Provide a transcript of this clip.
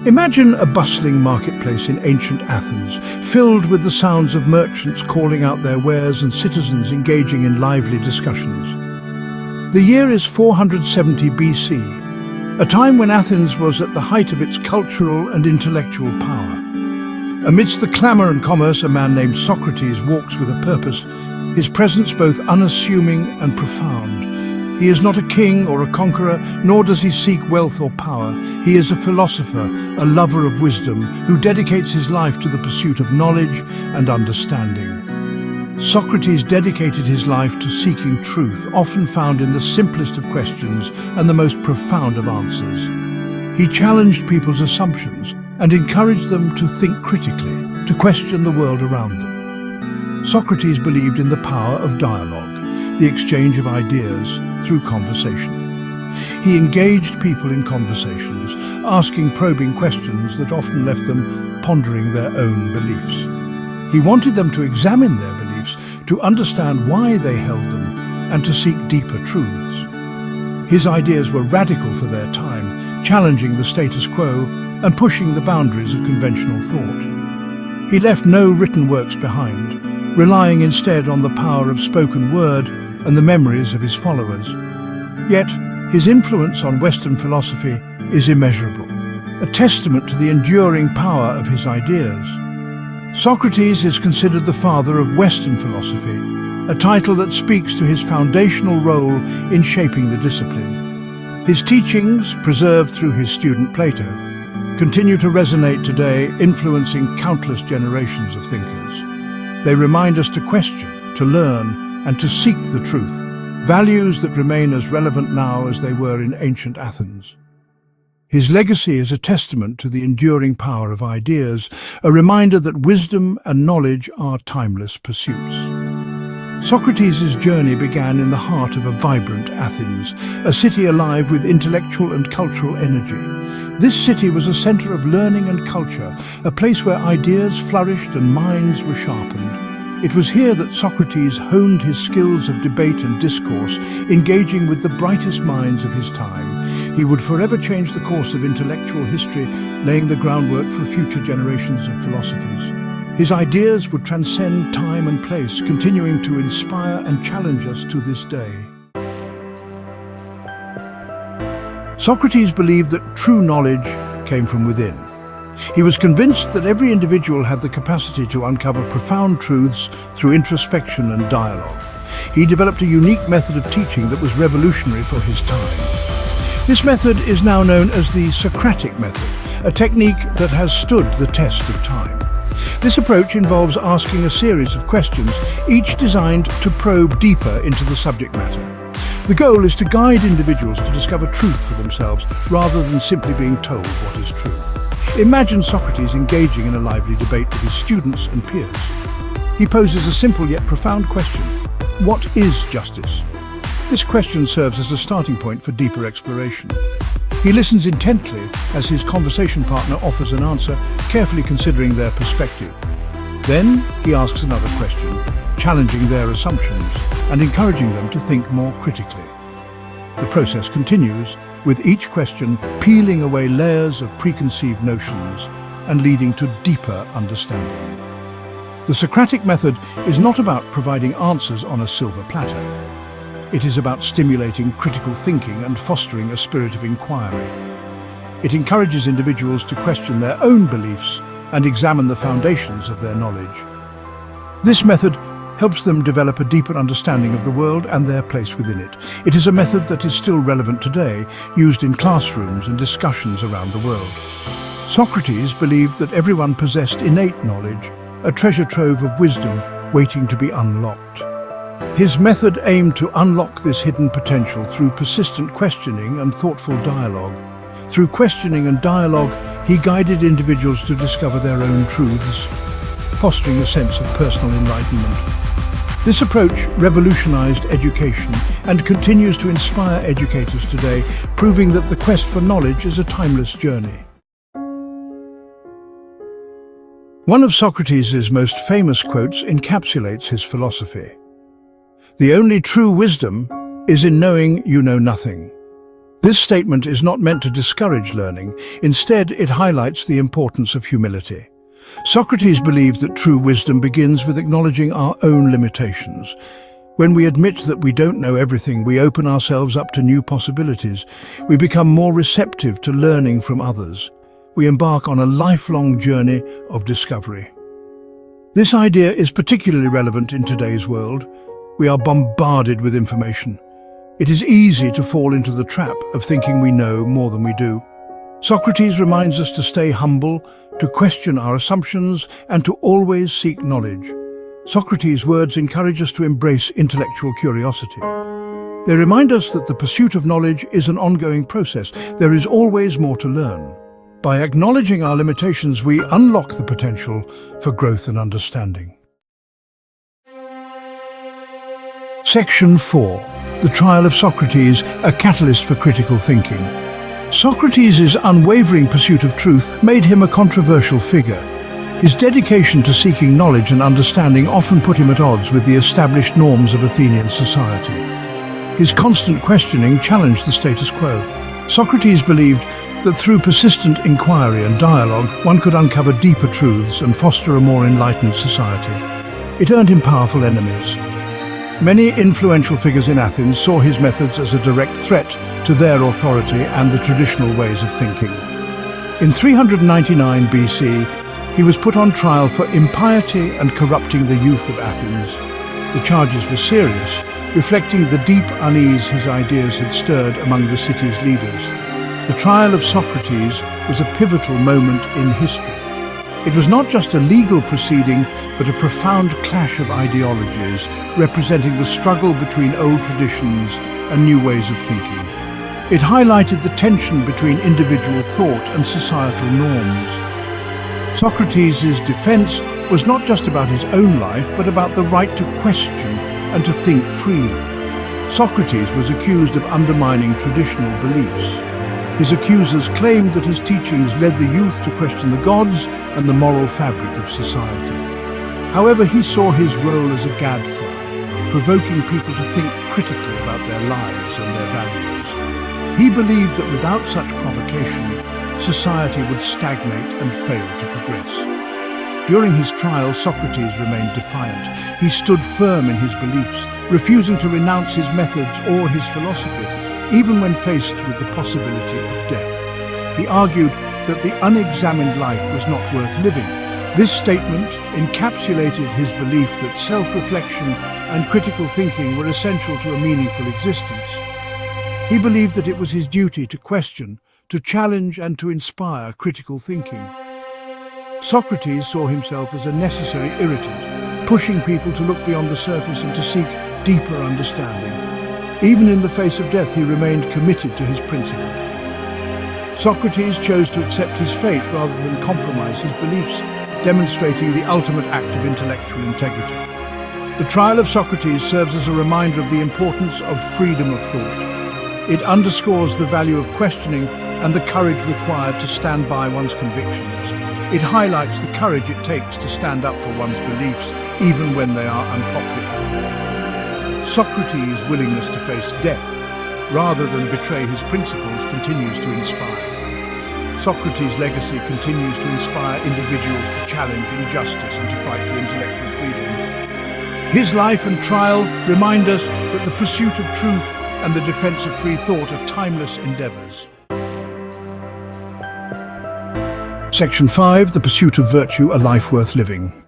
Imagine a bustling marketplace in ancient Athens, filled with the sounds of merchants calling out their wares and citizens engaging in lively discussions. The year is 470 BC, a time when Athens was at the height of its cultural and intellectual power. Amidst the clamour and commerce, a man named Socrates walks with a purpose, his presence both unassuming and profound. He is not a king or a conqueror, nor does he seek wealth or power. He is a philosopher, a lover of wisdom, who dedicates his life to the pursuit of knowledge and understanding. Socrates dedicated his life to seeking truth, often found in the simplest of questions and the most profound of answers. He challenged people's assumptions and encouraged them to think critically, to question the world around them. Socrates believed in the power of dialogue, the exchange of ideas through conversation. He engaged people in conversations, asking probing questions that often left them pondering their own beliefs. He wanted them to examine their beliefs, to understand why they held them, and to seek deeper truths. His ideas were radical for their time, challenging the status quo and pushing the boundaries of conventional thought. He left no written works behind, relying instead on the power of spoken word and the memories of his followers. Yet, his influence on Western philosophy is immeasurable, a testament to the enduring power of his ideas. Socrates is considered the father of Western philosophy, a title that speaks to his foundational role in shaping the discipline. His teachings, preserved through his student Plato, continue to resonate today, influencing countless generations of thinkers. They remind us to question, to learn, and to seek the truth, values that remain as relevant now as they were in ancient Athens. His legacy is a testament to the enduring power of ideas, a reminder that wisdom and knowledge are timeless pursuits. Socrates' journey began in the heart of a vibrant Athens, a city alive with intellectual and cultural energy. This city was a center of learning and culture, a place where ideas flourished and minds were sharpened. It was here that Socrates honed his skills of debate and discourse, engaging with the brightest minds of his time. He would forever change the course of intellectual history, laying the groundwork for future generations of philosophers. His ideas would transcend time and place, continuing to inspire and challenge us to this day. Socrates believed that true knowledge came from within. He was convinced that every individual had the capacity to uncover profound truths through introspection and dialogue. He developed a unique method of teaching that was revolutionary for his time. This method is now known as the Socratic method, a technique that has stood the test of time. This approach involves asking a series of questions, each designed to probe deeper into the subject matter. The goal is to guide individuals to discover truth for themselves, rather than simply being told what is true. Imagine Socrates engaging in a lively debate with his students and peers. He poses a simple yet profound question: what is justice? This question serves as a starting point for deeper exploration. He listens intently as his conversation partner offers an answer, carefully considering their perspective. Then he asks another question, challenging their assumptions and encouraging them to think more critically. The process continues, with each question peeling away layers of preconceived notions and leading to deeper understanding. The Socratic method is not about providing answers on a silver platter. It is about stimulating critical thinking and fostering a spirit of inquiry. It encourages individuals to question their own beliefs and examine the foundations of their knowledge. This method helps them develop a deeper understanding of the world and their place within it. It is a method that is still relevant today, used in classrooms and discussions around the world. Socrates believed that everyone possessed innate knowledge, a treasure trove of wisdom waiting to be unlocked. His method aimed to unlock this hidden potential through persistent questioning and thoughtful dialogue. Through questioning and dialogue, he guided individuals to discover their own truths, fostering a sense of personal enlightenment. This approach revolutionized education and continues to inspire educators today, proving that the quest for knowledge is a timeless journey. One of Socrates' most famous quotes encapsulates his philosophy. "The only true wisdom is in knowing you know nothing." This statement is not meant to discourage learning. Instead, it highlights the importance of humility. Socrates believed that true wisdom begins with acknowledging our own limitations. When we admit that we don't know everything, we open ourselves up to new possibilities. We become more receptive to learning from others. We embark on a lifelong journey of discovery. This idea is particularly relevant in today's world. We are bombarded with information. It is easy to fall into the trap of thinking we know more than we do. Socrates reminds us to stay humble, to question our assumptions, and to always seek knowledge. Socrates' words encourage us to embrace intellectual curiosity. They remind us that the pursuit of knowledge is an ongoing process. There is always more to learn. By acknowledging our limitations, we unlock the potential for growth and understanding. Section 4. The Trial of Socrates, a catalyst for critical thinking. Socrates' unwavering pursuit of truth made him a controversial figure. His dedication to seeking knowledge and understanding often put him at odds with the established norms of Athenian society. His constant questioning challenged the status quo. Socrates believed that through persistent inquiry and dialogue, one could uncover deeper truths and foster a more enlightened society. It earned him powerful enemies. Many influential figures in Athens saw his methods as a direct threat to their authority and the traditional ways of thinking. In 399 BC, he was put on trial for impiety and corrupting the youth of Athens. The charges were serious, reflecting the deep unease his ideas had stirred among the city's leaders. The trial of Socrates was a pivotal moment in history. It was not just a legal proceeding, but a profound clash of ideologies, representing the struggle between old traditions and new ways of thinking. It highlighted the tension between individual thought and societal norms. Socrates' defense was not just about his own life, but about the right to question and to think freely. Socrates was accused of undermining traditional beliefs. His accusers claimed that his teachings led the youth to question the gods and the moral fabric of society. However, he saw his role as a gadfly, provoking people to think critically about their lives and their values. He believed that without such provocation, society would stagnate and fail to progress. During his trial, Socrates remained defiant. He stood firm in his beliefs, refusing to renounce his methods or his philosophy, even when faced with the possibility of death. He argued that the unexamined life was not worth living. This statement encapsulated his belief that self-reflection and critical thinking were essential to a meaningful existence. He believed that it was his duty to question, to challenge and to inspire critical thinking. Socrates saw himself as a necessary irritant, pushing people to look beyond the surface and to seek deeper understanding. Even in the face of death, he remained committed to his principles. Socrates chose to accept his fate rather than compromise his beliefs, demonstrating the ultimate act of intellectual integrity. The trial of Socrates serves as a reminder of the importance of freedom of thought. It underscores the value of questioning and the courage required to stand by one's convictions. It highlights the courage it takes to stand up for one's beliefs, even when they are unpopular. Socrates' willingness to face death, rather than betray his principles, continues to inspire. Socrates' legacy continues to inspire individuals to challenge injustice and to fight for intellectual freedom. His life and trial remind us that the pursuit of truth and the defense of free thought are timeless endeavors. Section 5. The Pursuit of Virtue, a Life Worth Living.